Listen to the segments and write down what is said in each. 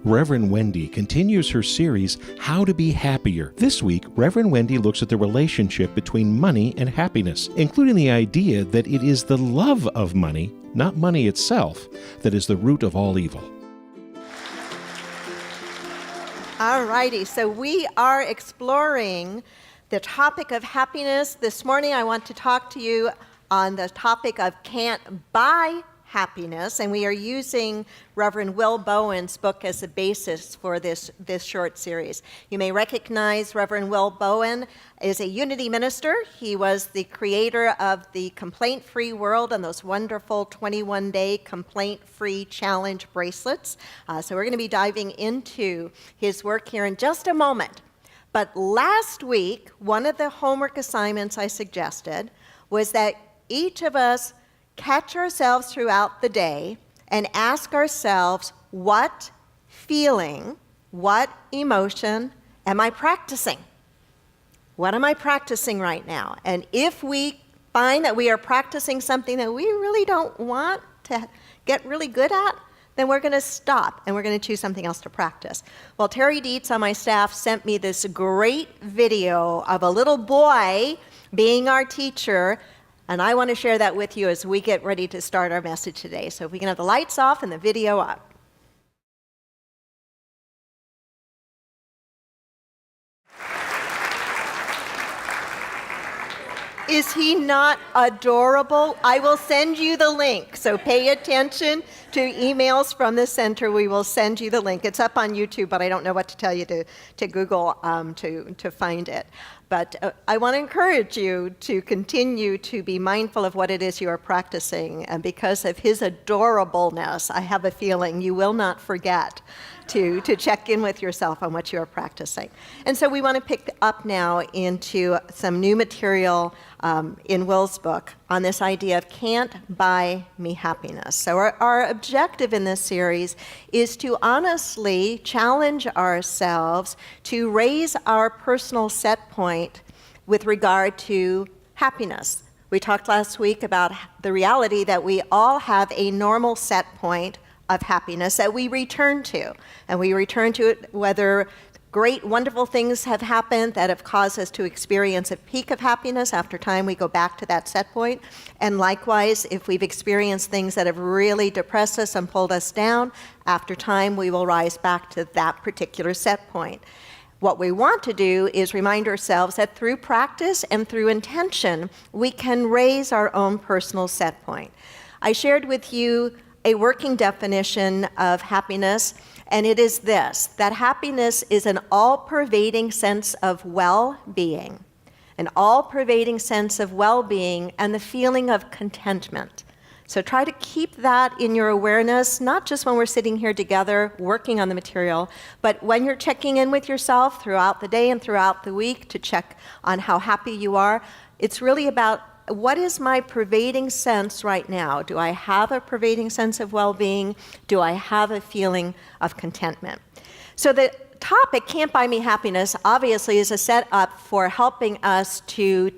Reverend Wendy continues her series, How to Be Happier. This week, Reverend Wendy looks at the relationship between money and happiness, including the idea that it is the love of money, not money itself, that is the root of all evil. All righty, so we are exploring the topic of happiness. This morning I want to talk to you on the topic of Can't Buy Happiness, and we are using Reverend Will Bowen's book as a basis for this short series. You may recognize Reverend Will Bowen is a Unity minister. He was the creator of the Complaint-Free World and those wonderful 21-day complaint-free challenge bracelets. So we're going to be diving into his work here in just a moment. But last week, one of the homework assignments I suggested was that each of us catch ourselves throughout the day and ask ourselves, what feeling, what emotion am I practicing? What am I practicing right now? And if we find that we are practicing something that we really don't want to get really good at, then we're going to stop and we're going to choose something else to practice. Well, Terry Dietz on my staff sent me this great video of a little boy being our teacher, and I want to share that with you as we get ready to start our message today. So if we can have the lights off and the video up. Is he not adorable? I will send you the link, so pay attention to emails from the center. We will send you the link. It's up on YouTube, but I don't know what to tell you to Google to find it. But I want to encourage you to continue to be mindful of what it is you are practicing. And because of his adorableness, I have a feeling you will not forget to check in with yourself on what you are practicing. And so we want to pick up now into some new material in Will's book on this idea of can't buy me happiness. So our objective in this series is to honestly challenge ourselves to raise our personal set point with regard to happiness. We talked last week about the reality that we all have a normal set point of happiness that we return to. And we return to it whether great, wonderful things have happened that have caused us to experience a peak of happiness. After time, we go back to that set point. And likewise, if we've experienced things that have really depressed us and pulled us down, after time, we will rise back to that particular set point. What we want to do is remind ourselves that through practice and through intention, we can raise our own personal set point. I shared with you a working definition of happiness, and it is this, that happiness is an all-pervading sense of well-being, an all-pervading sense of well-being and the feeling of contentment. So try to keep that in your awareness, not just when we're sitting here together working on the material, but when you're checking in with yourself throughout the day and throughout the week to check on how happy you are. It's really about what is my pervading sense right now? Do I have a pervading sense of well-being? Do I have a feeling of contentment? So the topic, Can't Buy Me Happiness, obviously is a setup for helping us to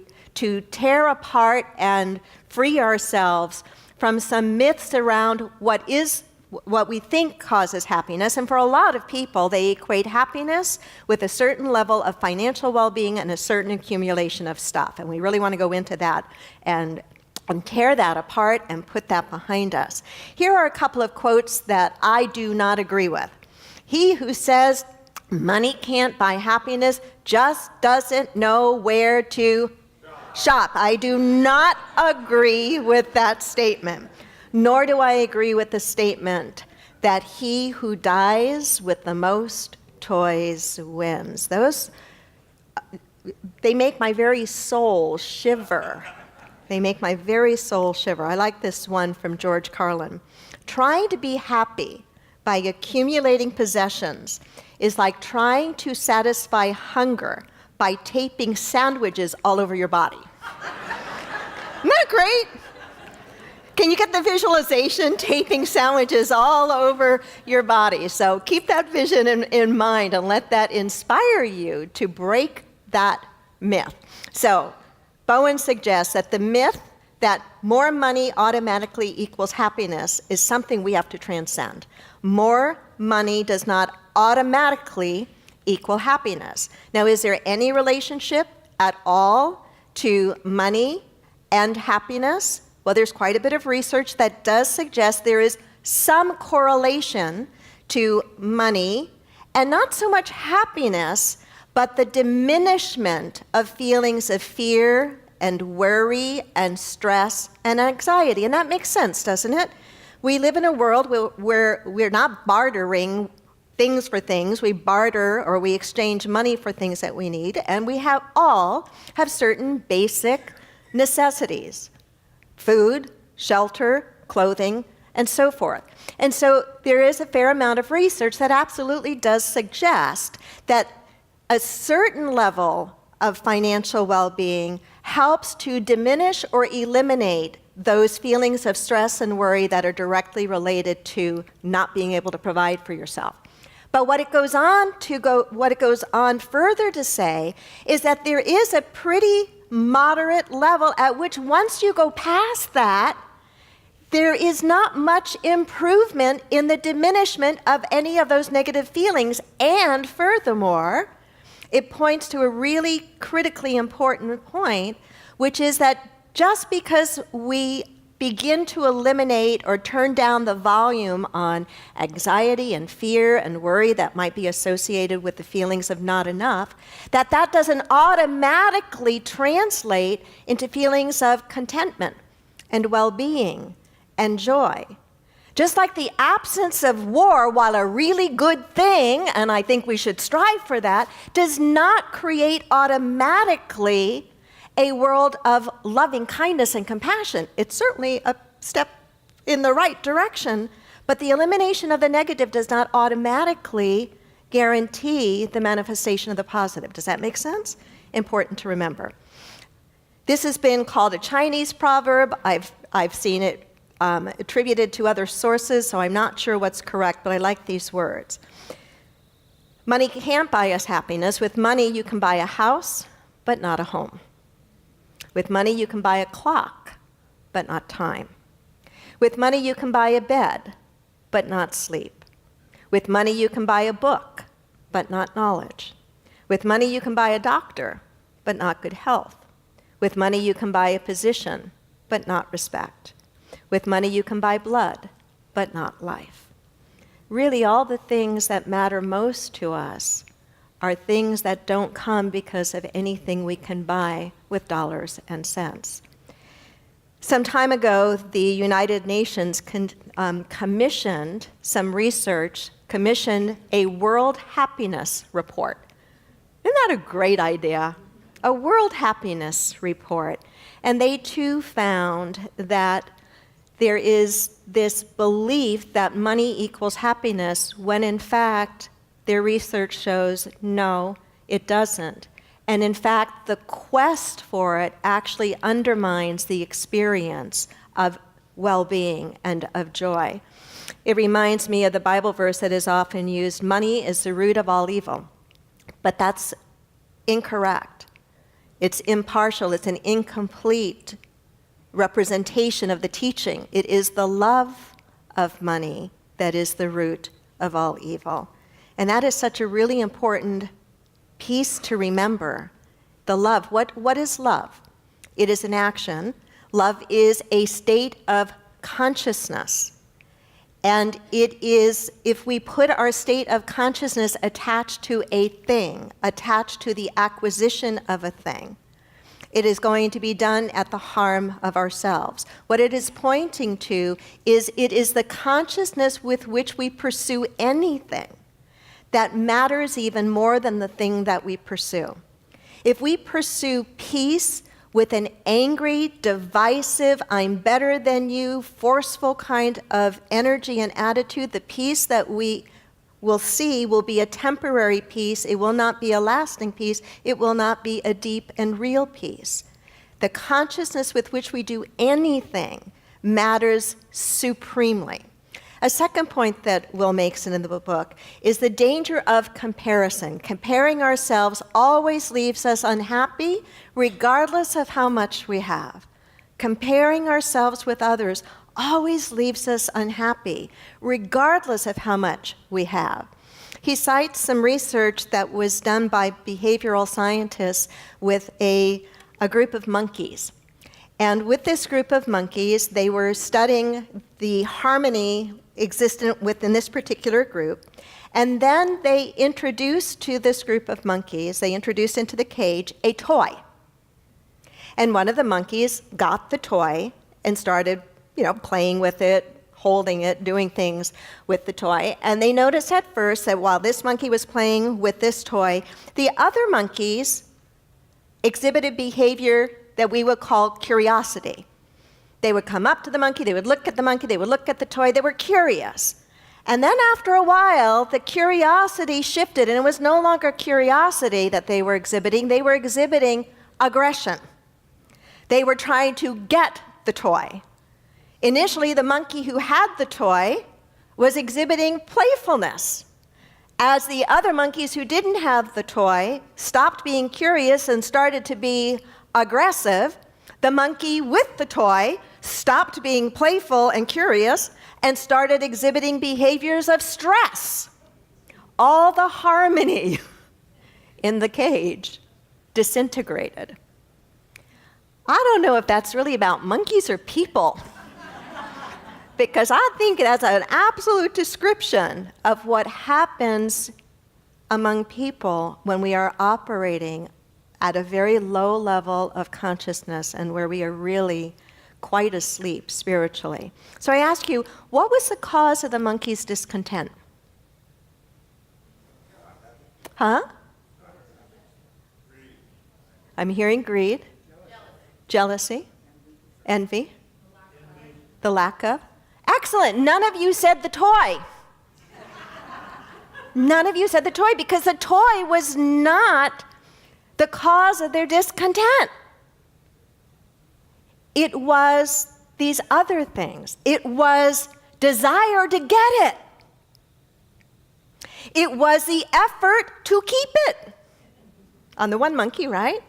tear apart and free ourselves from some myths around what we think causes happiness. And for a lot of people, they equate happiness with a certain level of financial well-being and a certain accumulation of stuff. And we really want to go into that and tear that apart and put that behind us. Here are a couple of quotes that I do not agree with. He who says money can't buy happiness just doesn't know where to shop. I do not agree with that statement. Nor do I agree with the statement that he who dies with the most toys wins. Those, they make my very soul shiver. They make my very soul shiver. I like this one from George Carlin. Trying to be happy by accumulating possessions is like trying to satisfy hunger by taping sandwiches all over your body. Isn't that great? Can you get the visualization, taping sandwiches all over your body? So keep that vision in mind and let that inspire you to break that myth. So Bowen suggests that the myth that more money automatically equals happiness is something we have to transcend. more money does not automatically equal happiness. Now, is there any relationship at all to money and happiness? Well, there's quite a bit of research that does suggest there is some correlation to money and not so much happiness, but the diminishment of feelings of fear and worry and stress and anxiety. And that makes sense, doesn't it? We live in a world where we're not bartering things for things. We barter or we exchange money for things that we need, and we all have certain basic necessities: food, shelter, clothing, and so forth. And so there is a fair amount of research that absolutely does suggest that a certain level of financial well-being helps to diminish or eliminate those feelings of stress and worry that are directly related to not being able to provide for yourself. But what it goes on further to say is that there is a pretty moderate level at which once you go past that, there is not much improvement in the diminishment of any of those negative feelings. And furthermore, it points to a really critically important point, which is that just because we begin to eliminate or turn down the volume on anxiety and fear and worry that might be associated with the feelings of not enough, that doesn't automatically translate into feelings of contentment and well-being and joy. Just like the absence of war, while a really good thing, and I think we should strive for that, does not create automatically a world of loving kindness and compassion. It's certainly a step in the right direction, but the elimination of the negative does not automatically guarantee the manifestation of the positive. Does that make sense? Important to remember. This has been called a Chinese proverb. I've seen it attributed to other sources, so I'm not sure what's correct, but I like these words. Money can't buy us happiness. With money, you can buy a house, but not a home. With money, you can buy a clock, but not time. With money, you can buy a bed, but not sleep. With money, you can buy a book, but not knowledge. With money, you can buy a doctor, but not good health. With money, you can buy a position, but not respect. With money, you can buy blood, but not life. Really, all the things that matter most to us are things that don't come because of anything we can buy with dollars and cents. Some time ago, the United Nations commissioned some research, commissioned a World Happiness Report. Isn't that a great idea? A World Happiness Report. And they too found that there is this belief that money equals happiness when in fact their research shows no, it doesn't. And in fact, the quest for it actually undermines the experience of well-being and of joy. It reminds me of the Bible verse that is often used, money is the root of all evil. But that's incorrect. It's impartial, it's an incomplete representation of the teaching. It is the love of money that is the root of all evil. And that is such a really important piece to remember. The love. What is love? It is an action. Love is a state of consciousness. And it is, if we put our state of consciousness attached to a thing, attached to the acquisition of a thing, it is going to be done at the harm of ourselves. What it is pointing to is it is the consciousness with which we pursue anything that matters even more than the thing that we pursue. If we pursue peace with an angry, divisive, I'm better than you, forceful kind of energy and attitude, the peace that we will see will be a temporary peace. It will not be a lasting peace. It will not be a deep and real peace. The consciousness with which we do anything matters supremely. A second point that Will makes in the book is the danger of comparison. Comparing ourselves always leaves us unhappy, regardless of how much we have. Comparing ourselves with others always leaves us unhappy, regardless of how much we have. He cites some research that was done by behavioral scientists with a group of monkeys. And with this group of monkeys, they were studying the harmony existent within this particular group. And then they introduced to this group of monkeys, they introduced into the cage a toy. And one of the monkeys got the toy and started, playing with it, holding it, doing things with the toy. And they noticed at first that while this monkey was playing with this toy, the other monkeys exhibited behavior that we would call curiosity. They would come up to the monkey, they would look at the monkey, they would look at the toy, they were curious. And then after a while, the curiosity shifted, and it was no longer curiosity that they were exhibiting aggression. They were trying to get the toy. Initially, the monkey who had the toy was exhibiting playfulness. As the other monkeys who didn't have the toy stopped being curious and started to be aggressive, the monkey with the toy stopped being playful and curious and started exhibiting behaviors of stress. All the harmony in the cage disintegrated. I don't know if that's really about monkeys or people, because I think that's an absolute description of what happens among people when we are operating at a very low level of consciousness and where we are really quite asleep spiritually. So I ask you, what was the cause of the monkey's discontent? Huh? I'm hearing greed, jealousy, envy, the lack of. Excellent. None of you said the toy. None of you said the toy, because the toy was not the cause of their discontent. It was these other things. It was desire to get it. It was the effort to keep it. On the one monkey, right?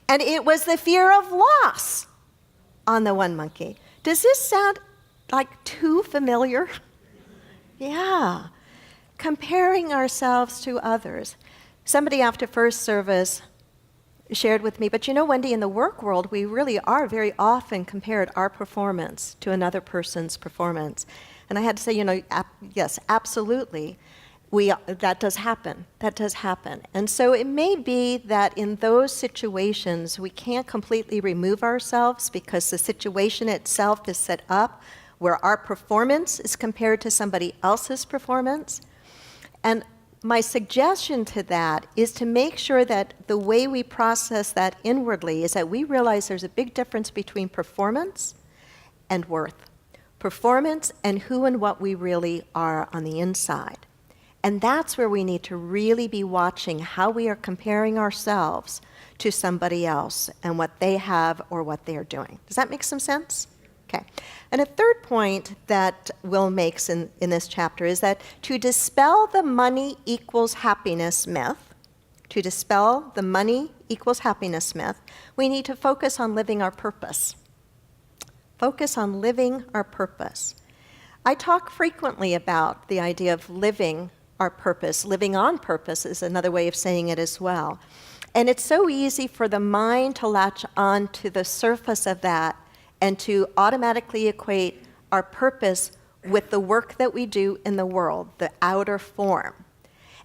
And it was the fear of loss on the one monkey. Does this sound like too familiar? Yeah. Comparing ourselves to others. Somebody after first service shared with me, but Wendy, in the work world, we really are very often compared our performance to another person's performance. And I had to say, yes, absolutely. That does happen. That does happen. And so it may be that in those situations, we can't completely remove ourselves because the situation itself is set up where our performance is compared to somebody else's performance. And my suggestion to that is to make sure that the way we process that inwardly is that we realize there's a big difference between performance and worth. Performance and who and what we really are on the inside. And that's where we need to really be watching how we are comparing ourselves to somebody else and what they have or what they are doing. Does that make some sense? Okay. And a third point that Will makes in this chapter is that to dispel the money equals happiness myth, we need to focus on living our purpose. Focus on living our purpose. I talk frequently about the idea of living our purpose. Living on purpose is another way of saying it as well. And it's so easy for the mind to latch on to the surface of that and to automatically equate our purpose with the work that we do in the world, the outer form.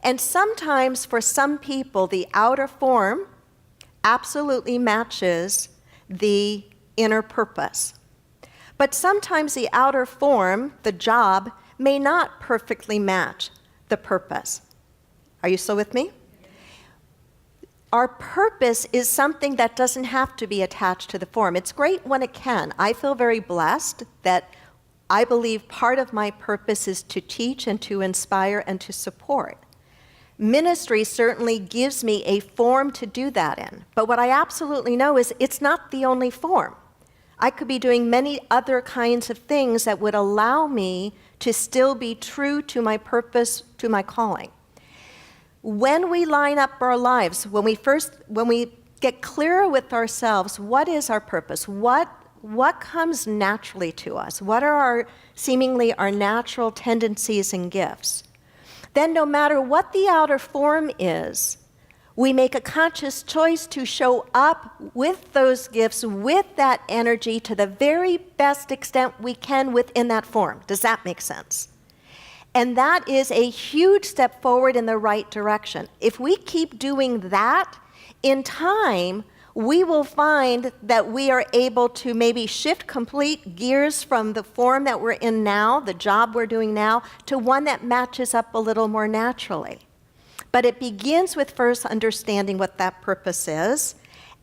And sometimes for some people, the outer form absolutely matches the inner purpose. But sometimes the outer form, the job, may not perfectly match the purpose. Are you still with me? Our purpose is something that doesn't have to be attached to the form. It's great when it can. I feel very blessed that I believe part of my purpose is to teach and to inspire and to support. Ministry certainly gives me a form to do that in. But what I absolutely know is it's not the only form. I could be doing many other kinds of things that would allow me to still be true to my purpose, to my calling. When we line up our lives, when we get clearer with ourselves, what is our purpose? What what comes naturally to us? What are seemingly our natural tendencies and gifts? Then no matter what the outer form is, we make a conscious choice to show up with those gifts, with that energy to the very best extent we can within that form. Does that make sense? And that is a huge step forward in the right direction. If we keep doing that, in time, we will find that we are able to maybe shift complete gears from the form that we're in now, the job we're doing now, to one that matches up a little more naturally. But it begins with first understanding what that purpose is,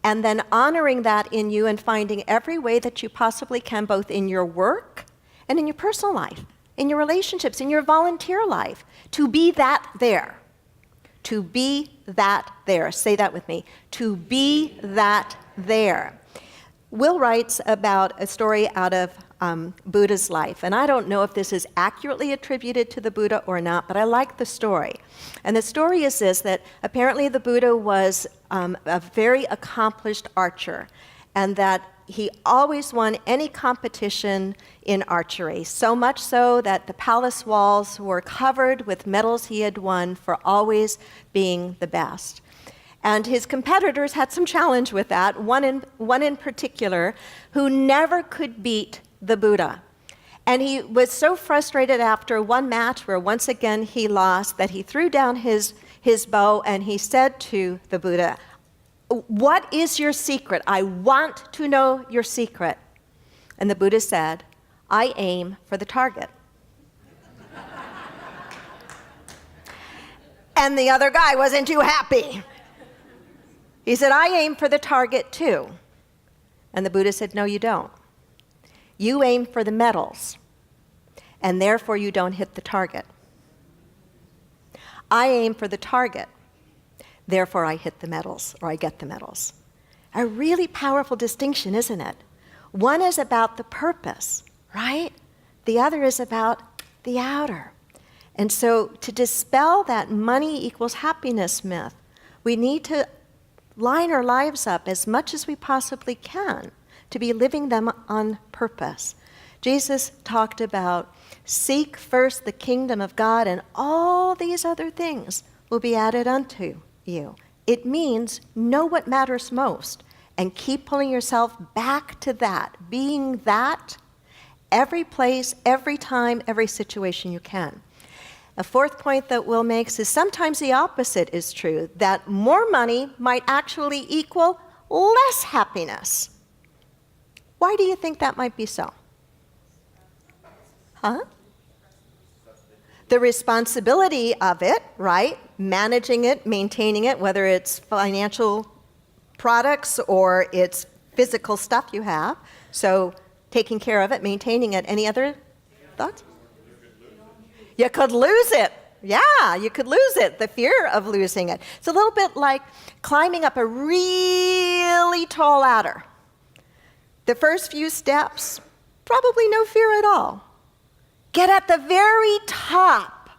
and then honoring that in you and finding every way that you possibly can, both in your work and in your personal life, in your relationships, in your volunteer life, to be that there. To be that there. Say that with me. To be that there. Will writes about a story out of Buddha's life. And I don't know if this is accurately attributed to the Buddha or not, but I like the story. And the story is this, that apparently the Buddha was a very accomplished archer, and that he always won any competition in archery, so much so that the palace walls were covered with medals he had won for always being the best. And his competitors had some challenge with that, one in particular, who never could beat the Buddha. And he was so frustrated after one match where once again he lost that he threw down his bow and he said to the Buddha, "What is your secret? I want to know your secret." And the Buddha said, "I aim for the target." And the other guy wasn't too happy. He said, "I aim for the target too." And the Buddha said, "No, you don't. You aim for the medals, and therefore you don't hit the target. I aim for the target, therefore I hit the medals, or I get the medals." A really powerful distinction, isn't it? One is about the purpose, right? The other is about the outer. And so to dispel that money equals happiness myth, we need to line our lives up as much as we possibly can to be living them on purpose. Jesus talked about seek first the kingdom of God and all these other things will be added unto you. It means know what matters most and keep pulling yourself back to that, being that every place, every time, every situation you can. A fourth point that Will makes is sometimes the opposite is true, that more money might actually equal less happiness. Why do you think that might be so? Huh? The responsibility of it, right? Managing it, maintaining it, whether it's financial products or it's physical stuff you have. So taking care of it, maintaining it. Any other thoughts? You could lose it. Yeah, you could lose it. The fear of losing it. It's a little bit like climbing up a really tall ladder. The first few steps, probably no fear at all. Get at the very top.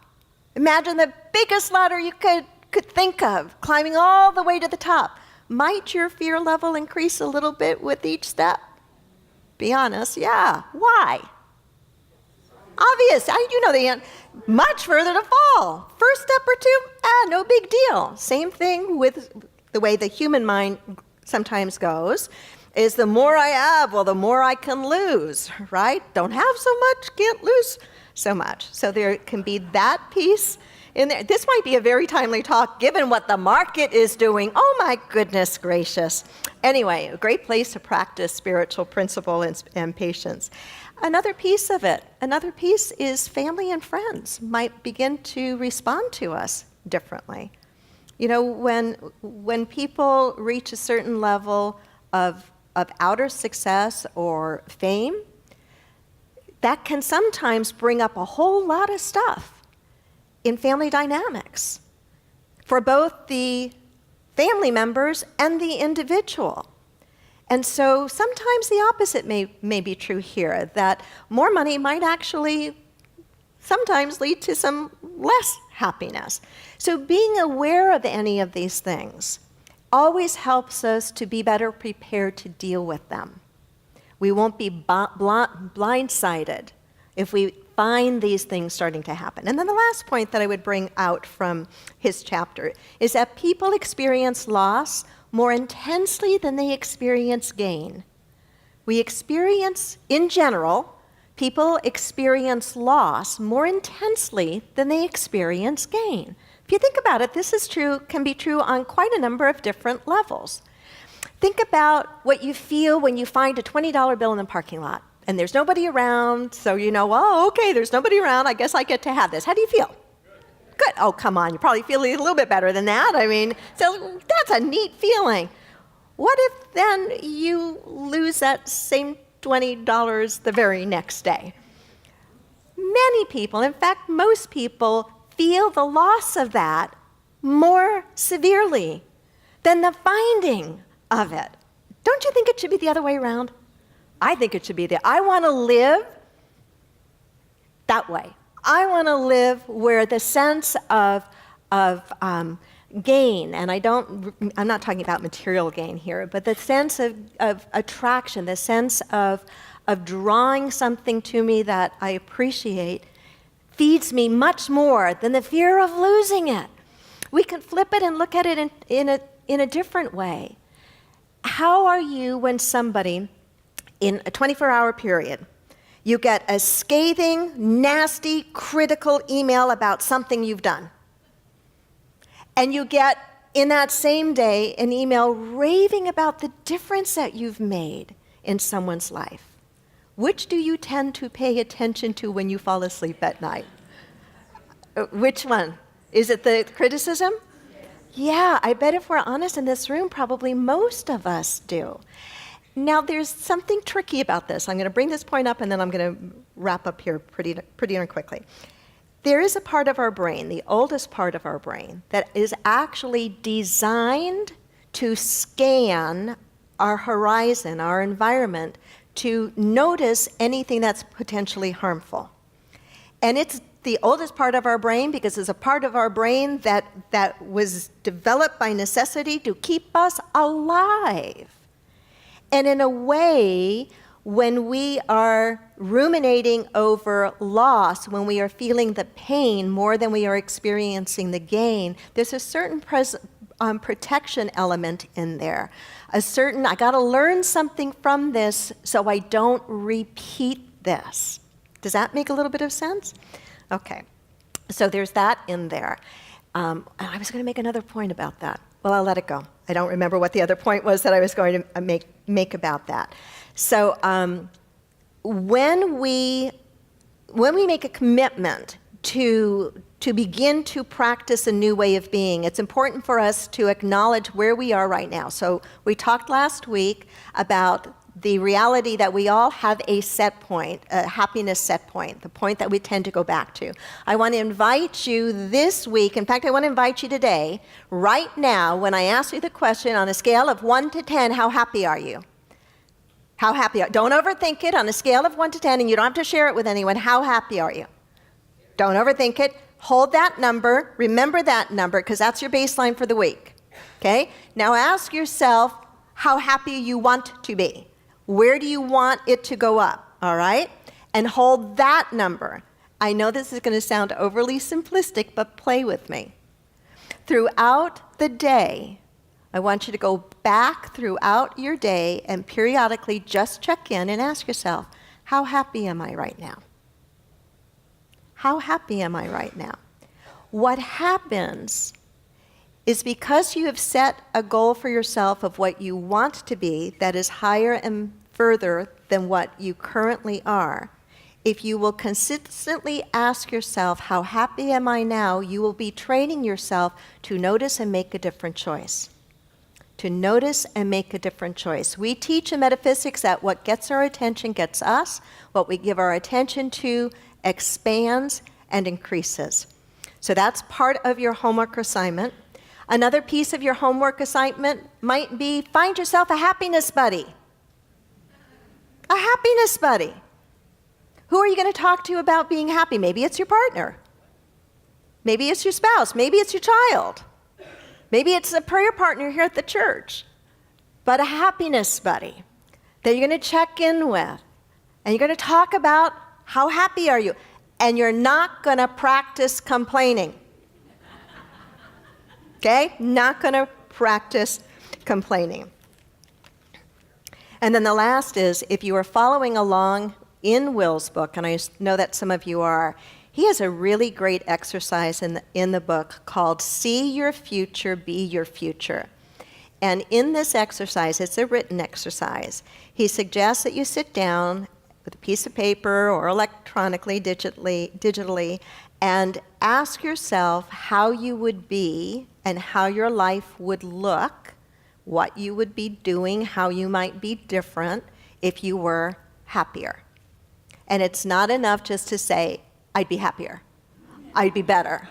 Imagine the biggest ladder you could think of, climbing all the way to the top. Might your fear level increase a little bit with each step? Be honest, yeah. Why? Obvious, you know the answer. Much further to fall. First step or two, no big deal. Same thing with the way the human mind sometimes goes, is the more I have, well, the more I can lose, right? Don't have so much, can't lose so much. So there can be that piece in there. This might be a very timely talk given what the market is doing. Oh my goodness gracious. Anyway, a great place to practice spiritual principle and patience. Another piece of it, another piece is family and friends might begin to respond to us differently. You know, when people reach a certain level of outer success or fame, that can sometimes bring up a whole lot of stuff in family dynamics for both the family members and the individual. And so sometimes the opposite may be true here, that more money might actually sometimes lead to some less happiness. So being aware of any of these things always helps us to be better prepared to deal with them. We won't be blindsided if we find these things starting to happen. And then the last point that I would bring out from his chapter is that people experience loss more intensely than they experience gain. We experience, in general, people experience loss more intensely than they experience gain. If you think about it, this is true, can be true on quite a number of different levels. Think about what you feel when you find a $20 bill in the parking lot and there's nobody around, so you know, oh, okay, there's nobody around, I guess I get to have this. How do you feel? Good. Oh, come on, you probably feel a little bit better than that. I mean, so that's a neat feeling. What if then you lose that same $20 the very next day? Many people, in fact, most people, feel the loss of that more severely than the finding of it. Don't you think it should be the other way around? I think it should be I want to live that way. I want to live where the sense of gain, and I'm not talking about material gain here, but the sense of attraction, the sense of drawing something to me that I appreciate, feeds me much more than the fear of losing it. We can flip it and look at it in a different way. How are you when somebody, in a 24-hour period, you get a scathing, nasty, critical email about something you've done, and you get, in that same day, an email raving about the difference that you've made in someone's life? Which do you tend to pay attention to when you fall asleep at night? Which one? Is it the criticism? Yeah, I bet if we're honest in this room, probably most of us do. Now, there's something tricky about this. I'm going to bring this point up, and then I'm going to wrap up here pretty darn quickly. There is a part of our brain, the oldest part of our brain, that is actually designed to scan our horizon, our environment, to notice anything that's potentially harmful. And it's the oldest part of our brain because it's a part of our brain that was developed by necessity to keep us alive. And in a way, when we are ruminating over loss, when we are feeling the pain more than we are experiencing the gain, there's a certain protection element in there. I got to learn something from this so I don't repeat this. Does that make a little bit of sense? Okay, so there's that in there. I was going to make another point about that. Well, I'll let it go. I don't remember what the other point was that I was going to make about that. So when we make a commitment to begin to practice a new way of being, it's important for us to acknowledge where we are right now. So we talked last week about the reality that we all have a set point, a happiness set point, the point that we tend to go back to. I want to invite you this week, in fact, I want to invite you today, right now, when I ask you the question on a scale of 1 to 10, how happy are you? How happy are you? Don't overthink it. On a scale of 1 to 10, and you don't have to share it with anyone, how happy are you? Don't overthink it. Hold that number. Remember that number, because that's your baseline for the week. Okay? Now ask yourself how happy you want to be. Where do you want it to go up, all right? And hold that number. I know this is going to sound overly simplistic, but play with me. Throughout the day, I want you to go back throughout your day and periodically just check in and ask yourself, how happy am I right now? How happy am I right now? What happens is because you have set a goal for yourself of what you want to be that is higher and further than what you currently are, if you will consistently ask yourself, how happy am I now, you will be training yourself to notice and make a different choice. To notice and make a different choice. We teach in metaphysics that what gets our attention gets us, what we give our attention to expands and increases. So that's part of your homework assignment. Another piece of your homework assignment might be find yourself a happiness buddy. A happiness buddy. Who are you going to talk to about being happy? Maybe it's your partner. Maybe it's your spouse. Maybe it's your child. Maybe it's a prayer partner here at the church. But a happiness buddy. that you're going to check in with, and you're going to talk about how happy are you, and you're not going to practice complaining. Okay? Not going to practice complaining. And then the last is, if you are following along in Will's book, and I know that some of you are, he has a really great exercise in the book called See Your Future, Be Your Future. And in this exercise, it's a written exercise, he suggests that you sit down with a piece of paper or electronically, digitally, and ask yourself how you would be and how your life would look, what you would be doing, how you might be different if you were happier. And it's not enough just to say, I'd be happier, I'd be better.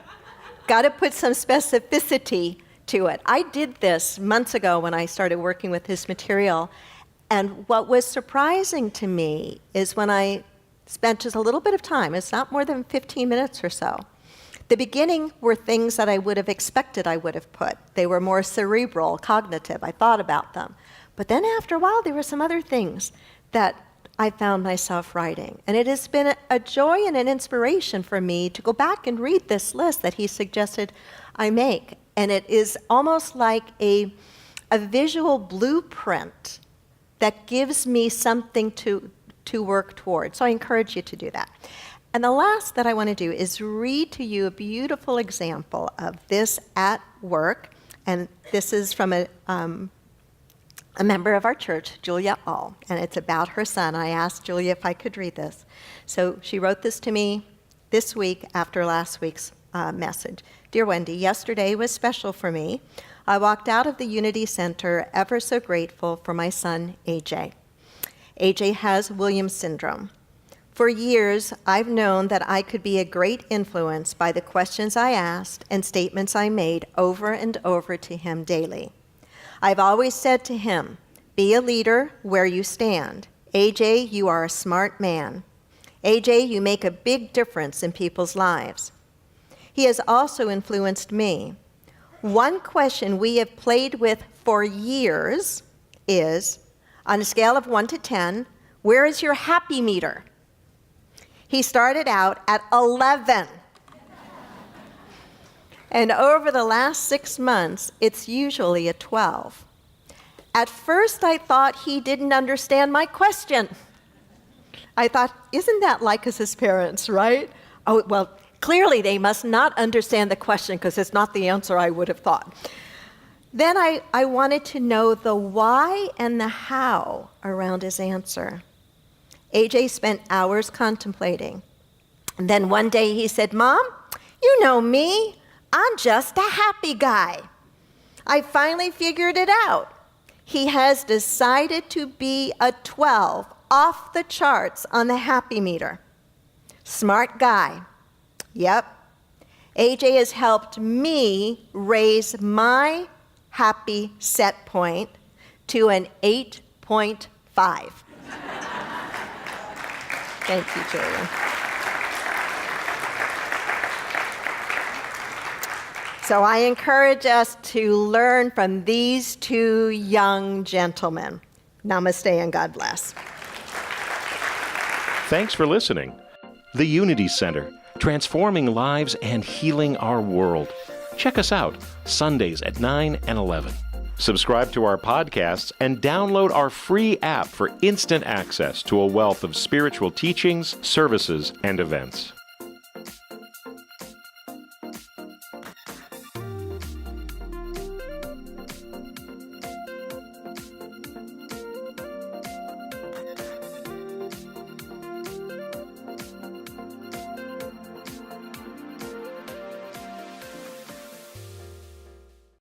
Got to put some specificity to it. I did this months ago when I started working with his material, and what was surprising to me is when I spent just a little bit of time, it's not more than 15 minutes or so. The beginning were things that I would have expected I would have put. They were more cerebral, cognitive. I thought about them. But then after a while, there were some other things that I found myself writing. And it has been a joy and an inspiration for me to go back and read this list that he suggested I make. And it is almost like a visual blueprint that gives me something to work toward. So I encourage you to do that. And the last that I want to do is read to you a beautiful example of this at work. And this is from a member of our church, Julia All, and it's about her son. I asked Julia if I could read this. So she wrote this to me this week after last week's message. Dear Wendy, yesterday was special for me. I walked out of the Unity Center ever so grateful for my son, AJ. AJ has Williams syndrome. For years, I've known that I could be a great influence by the questions I asked and statements I made over and over to him daily. I've always said to him, be a leader where you stand. AJ, you are a smart man. AJ, you make a big difference in people's lives. He has also influenced me. One question we have played with for years is, on a scale of 1 to 10, where is your happy meter? He started out at 11. And over the last 6 months, it's usually a 12. At first, I thought he didn't understand my question. I thought, isn't that like us as parents, right? Oh, well, clearly they must not understand the question because it's not the answer I would have thought. Then I wanted to know the why and the how around his answer. AJ spent hours contemplating. And then one day he said, Mom, you know me. I'm just a happy guy. I finally figured it out. He has decided to be a 12, off the charts on the happy meter. Smart guy. Yep. AJ has helped me raise my happy set point to an 8.5. Thank you, Julia. So I encourage us to learn from these two young gentlemen. Namaste and God bless. Thanks for listening. The Unity Center, transforming lives and healing our world. Check us out Sundays at 9 and 11. Subscribe to our podcasts and download our free app for instant access to a wealth of spiritual teachings, services, and events.